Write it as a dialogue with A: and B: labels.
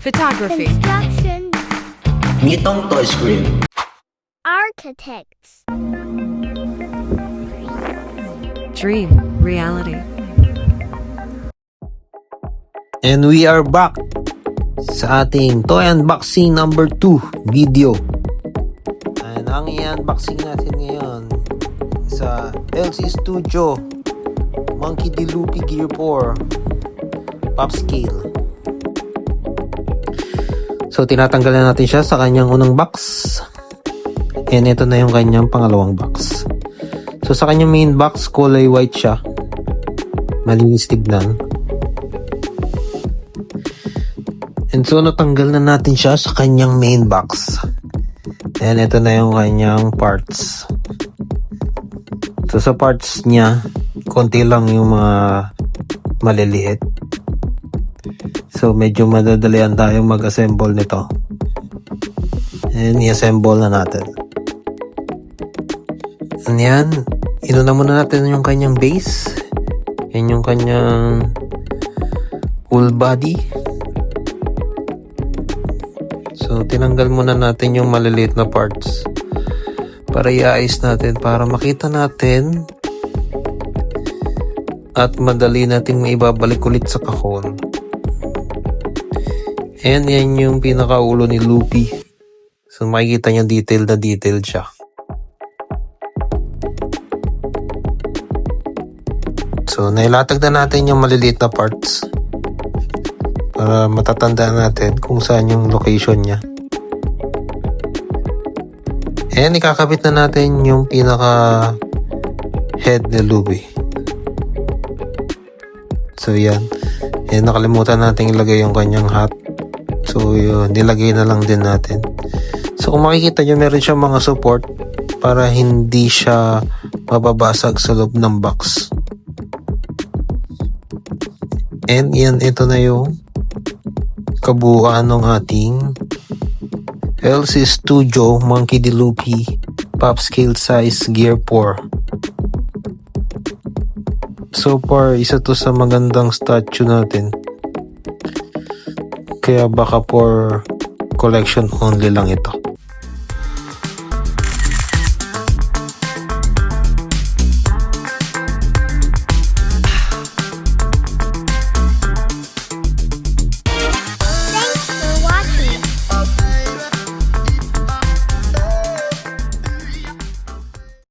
A: Photography.
B: Construction.
C: Nitong Toy Screen.
B: Architects.
A: Dream. Reality.
D: And we are back sa ating toy unboxing number 2 video. And ang i-unboxing natin ngayon sa LC Studio Monkey D. Loopy Gear 4 Pop Scale. So tinatanggal na natin siya sa kanyang unang box. And ito na yung kanyang pangalawang box. So sa kanyang main box, kulay white siya. Malinis tignan. And so natanggal na natin siya sa kanyang main box. And ito na yung kanyang parts. So sa parts niya, konti lang yung mga maliliit. So medyo madadalian tayong mag-assemble nito. And i-assemble na natin. And yan, inuna muna natin yung kanyang base. Yan yung kanyang full body. So, tinanggal muna natin yung maliliit na parts para i-ayos natin, para makita natin at madali natin maibabalik ulit sa kahon. And yan yung pinakaulo ni Loopy. So, makikita nyo detailed siya. So, nailatag na natin yung maliliit na parts para matatandaan natin kung saan yung location niya. And ikakabit na natin yung pinaka head ni Loopy. So yan. And nakalimutan natin ilagay yung kanyang hat. So yun, nilagay na lang din natin. So kung makikita nyo, meron siyang mga support para hindi siya mababasag sa loob ng box. And yan, ito na yung kabuuan ng ating LC Studio Monkey D. Loopy Pop Scale Size Gear 4. So far, isa to sa magandang statue natin. Kaya baka for collection only lang ito.